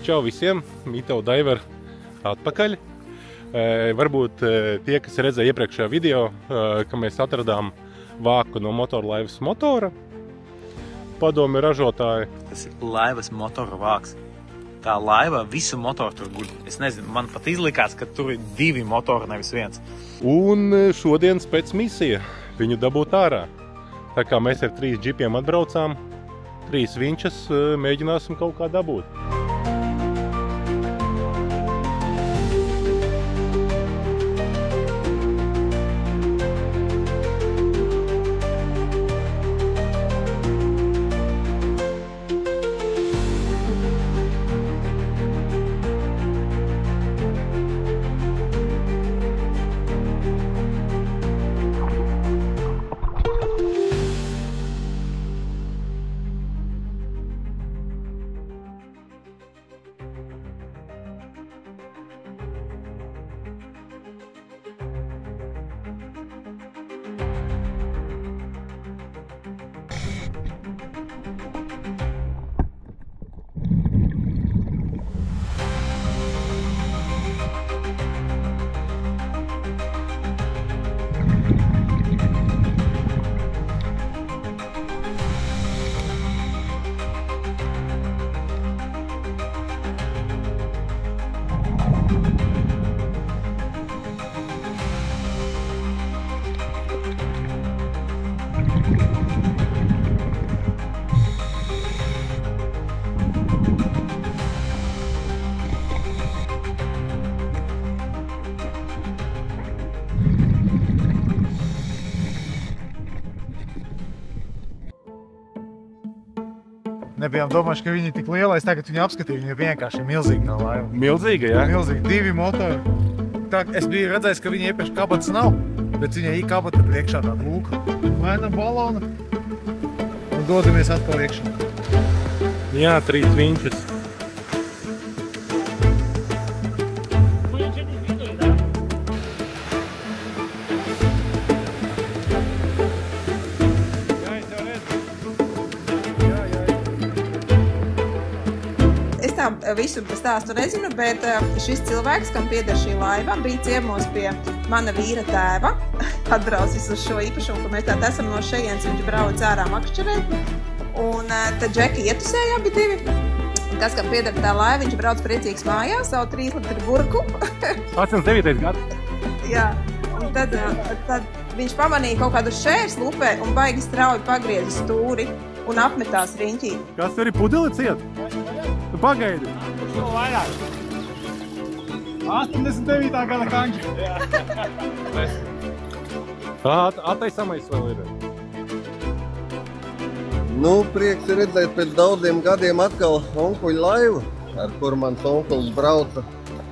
Čau visiem, Mito Daiver atpakaļ. Varbūt tie, kas redzēja iepriekšējā video, ka mēs atradām vāku no motorlaivas motora. Padomi ražotāji. Tas ir laivas motora vāks. Tā laiva visu motoru tur guļ. Es nezinu, man pat izlikās, ka tur ir 2 motori, nevis 1. Un šodienas pēc misija viņu dabūt ārā. Tā kā mēs ar 3 džipiem atbraucām, 3 vinčas mēģināsim kaut kā dabūt. Nebijām domājuši, ka viņi ir tik liela. Es tagad viņu apskatīju, viņi ir vienkārši milzīgi tā laiva. Milzīga, jā? Milzīgi, 2 motori. Tā, es biju redzējis, ka viņi iepriekš kabatas nav, bet viņai ir kabata priekšā tāda lūka. Mainam balonu un dodamies atkal iekšā. Jā, 3 vinčas. Visu stāstu nezinu, bet šis cilvēks, kam pieder šī laiva, bija ciemos pie mana vīra tēva. Atbraucis uz šo īpašumu, ka mēs tātad esam no šejienes, viņš brauc ārā makšķerēt. Un tad Džeki ietusēja abi 2. Tas, kam pieder tā laiva, viņš brauc priecīgs mājās, savu 3 litru burku. 89. gads. Jā, un tad viņš pamanīja kaut kādu šērslu upē un baigi strauji pagrieza stūri un apmetās riņķī. Kas tur ir pudeli ciet? Tu pagaidi. Šo vairāk. 89. gada kanģi. Attaisamais vēl ir. Nu, prieks ir redzēt pēc daudziem gadiem atkal onkuļu laivu, ar kuru mans onkulis brauca.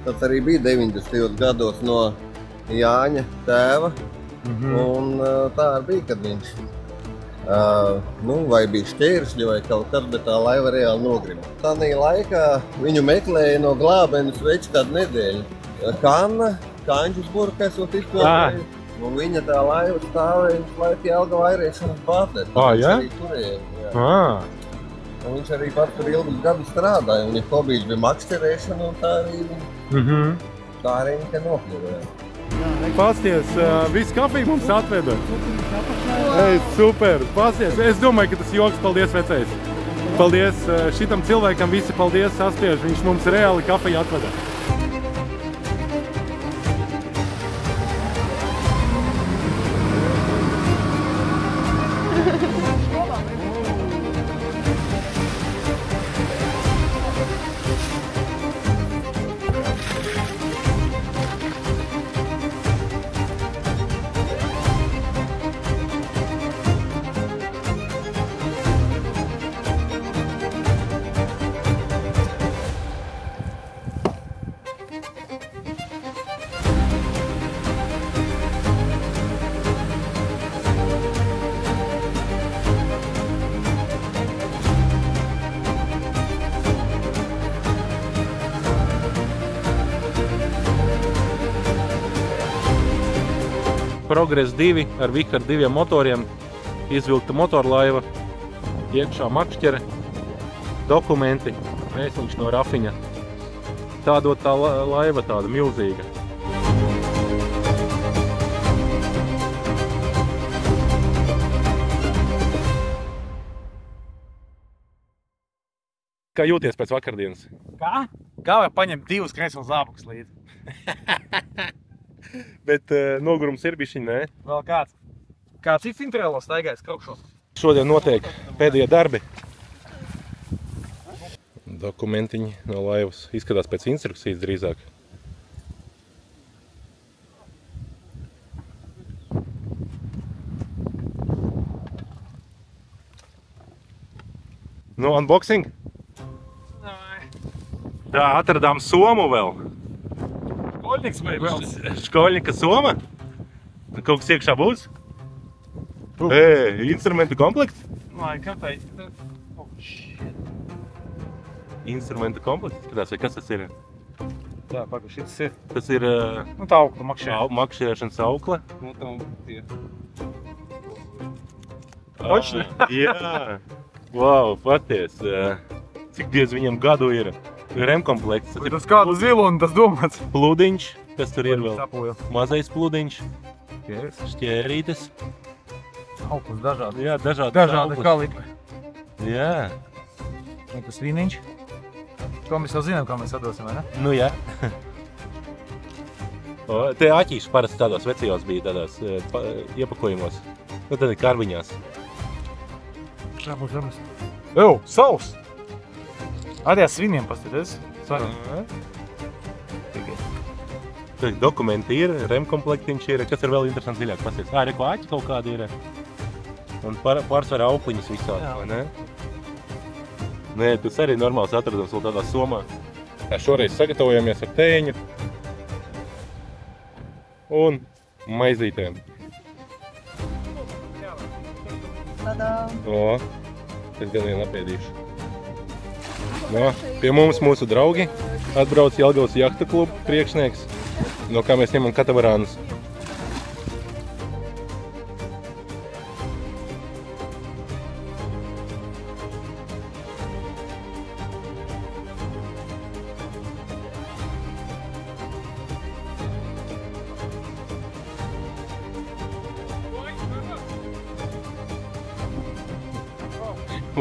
Tas arī bija 90. gados no Jāņa tēva. Un tā arī bija, kad viņš vai bija šķēršļi vai kaut kas, bet tā laiva reāli nogrima. Tādā laikā viņu meklēja no glābenes veči kādu nedēļu. Kanna, Kaņģis burka esot izpildēju, un viņa tā laiva stāvēja uz laika Jelgava airēšanas bāzē. Jā? Arī turēja, Un viņš arī pats tur ilgus gadus strādāja, un viņa hobijs bija makšķerēšana, un tā arī viņa te nokļuvēja. Pasties, visu kafiju mums atveda. Ei, super, pasties. Es domāju, ka tas joks, paldies vecais. Paldies šitam cilvēkam, visi paldies saspiež, viņš mums reāli kafiju atveda. Progress 2 ar Vika ar 2 motoriem, izvilkta motorlaiva, iekšā makšķere, dokumenti, mēsliņš no rafiņa. Tādot tā laiva tāda milzīga. Kā jūties pēc vakardienas? Kā? Kā vai paņemt 2 kreisels zābakus līdzi? Bet nogurums ir bišķiņ, nē? Vēl kāds? Kāds ir Fintrēlo staigājis kraukšos? Šodien notiek pēdējie darbi. Dokumentiņi no laivas izskatās pēc instrukcijas drīzāk. Nu, unboxing? Tā, atradām somu vēl. Škoļniks vai vēl? Škoļņika soma? Kaut kas iekšā būs? Instrumentu komplekts? Lai, kā tai? Instrumentu komplekts? Skatās, vai kas tas ir? Tā, paga, šis ir. Tas ir Nu, tā aukla makšē. makšķerēšanas aukle. Nu, tam tie. Očni? Jā. Wow, paties. Cik diez viņam gadu ir? Remkomplekts. Tas ir Tas kādu zilu un tas domāts. pludiņš. Kas tur ir vēl? Sapoju. Mazais pludiņš. Yes. Šķērītes. Auklas dažādi. Jā, dažādi Dažādi auklas. kalibri. Jā. Un tas vīniņš. To mēs jau zinām, kā mēs atdosim, vai ne? Nu jā. Te aķīši parasti tādos vecajos bija tādās iepakojumos. Nu tad ir karviņās. Tā būs rabas. Ew, savs! Arī ar sviniem paskaties. Tad dokumenti ir, remkomplektiņš ir, kas ir vēl interesants dziļāk paskaties. Re, ko aķi kaut kādi ir. Un pārsvarā aukliņas visādi, vai ne? Nē, tas arī normāls atradums vēl tādā somā. Šoreiz sagatavojamies ar tēņu un maizītēm. O, es gan vienu apēdīšu. No, pie mums mūsu draugi atbrauc Jelgavas jahta kluba priekšnieks, no kā mēs ņemam katamarānus.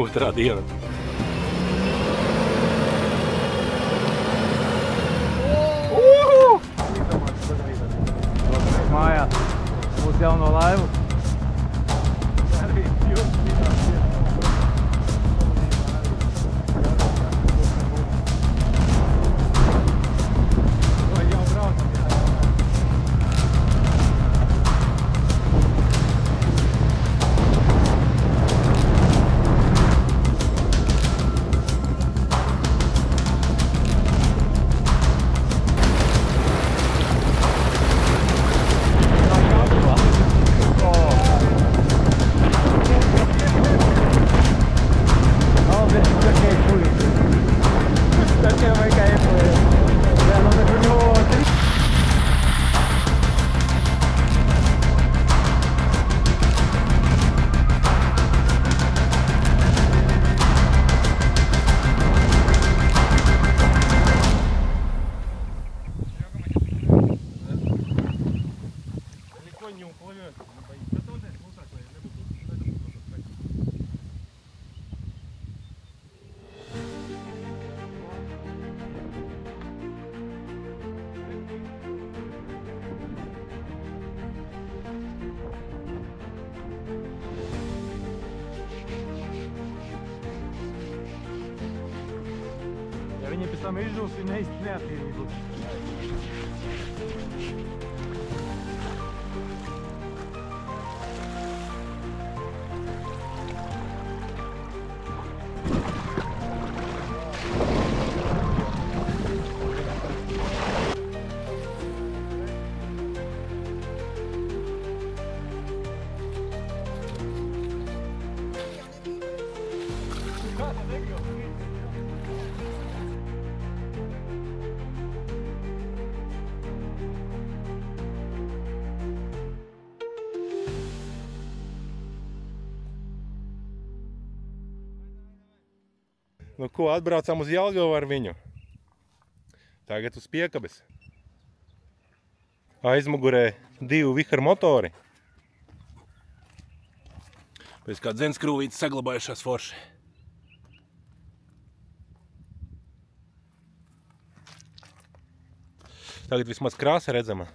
Otrā diena. Mājā. Mūsu jauno laivu. Ja viņi pēc tam izžūs, viņi īsti neattīrīgi būs. Nu ko, atbraucām uz Jelgavu ar viņu. Tagad uz piekabes. Aizmugurē 2 vihar motori. Pēc kā dzenskrūvītes saglabājušās forši. Tagad vismaz krāsa redzama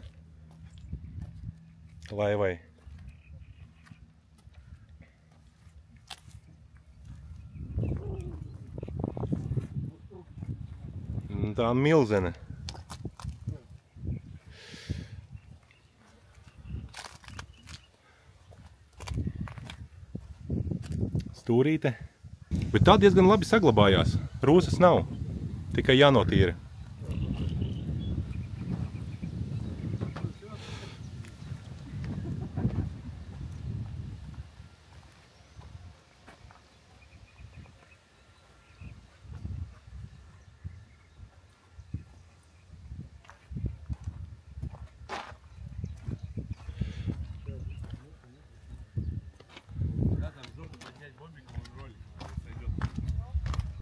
laivai. Tā milzene. Stūrīte. Bet tā diezgan labi saglabājās. Rūsas nav. Tikai jānotīra.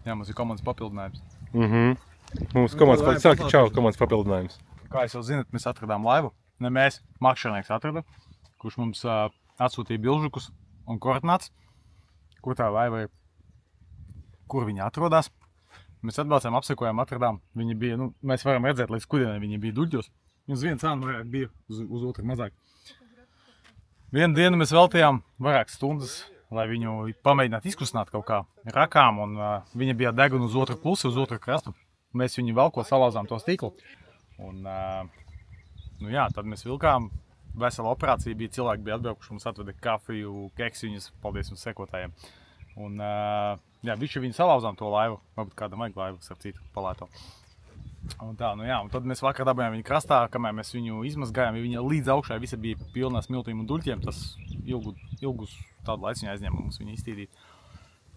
Jā, mums ir komandas papildinājums. Mums komandas saka, čau, komandas papildinājums. Kā jūs jau zinat, mēs atradām laivu. Ne mēs, makšķernieks atrada, kurš mums atsūtīja bilžukus un koordināts, kur tā laiva ir, kur viņa atrodas. Mēs atbraucām, apsekojām, atradām. Viņi bija, mēs varam redzēt, līdz kurienai viņi bija Duļģos. Uz vienu cēnu vairāk bija, uz otru mazāk. Vienu dienu mēs veltījām vairākas stundas, lai viņu pamēģinātu izkustināt kaut kā rakām, un viņa bija deguna uz otru pusi, uz otru krastu. Mēs viņu velkot salauzām to stīklu. Un, jā, tad mēs vilkām, vesela operācija bija, cilvēki bija atbraukuši, mums atveda kafiju, keksiņus, paldies mums sekotājiem. Un, jā, bišķi viņu salauzām to laivu, varbūt kādam vajag laivu, starp citu, palēto. Un tā, jā, un tad mēs vakar dabājām viņu krastā, kamēr mēs viņu izmazgājām, ja viņa līdz augšai visa bija pilnā smiltīm un duļķiem, tas ilgus tādu laiku viņa aizņēma mums viņu iztīdīt.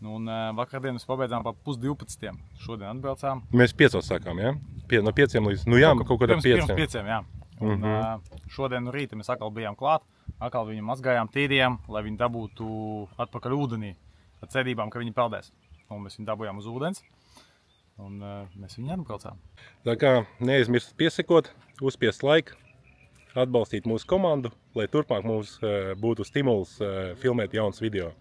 Un vakardien mēs pabeidzām pa 11:30, šodien atbraucām. Mēs 5 sākām, jā? No 5 līdz, jā, kaut kādā 5. Pirms 5, jā. Un šodien no rīta mēs atkal bijām klāt, atkal viņu mazgājām, tīdījām, lai viņi dabūtu atpakaļ ūdenī, ar cerībām, ka viņi peldēs. Un mēs viņu dabūjām uz ūdens. Un mēs viņu atbraucām. Tā kā neaizmirst piesekot, uzspiest laiku, atbalstīt mūsu komandu, lai turpmāk mums būtu stimuls filmēt jauns video.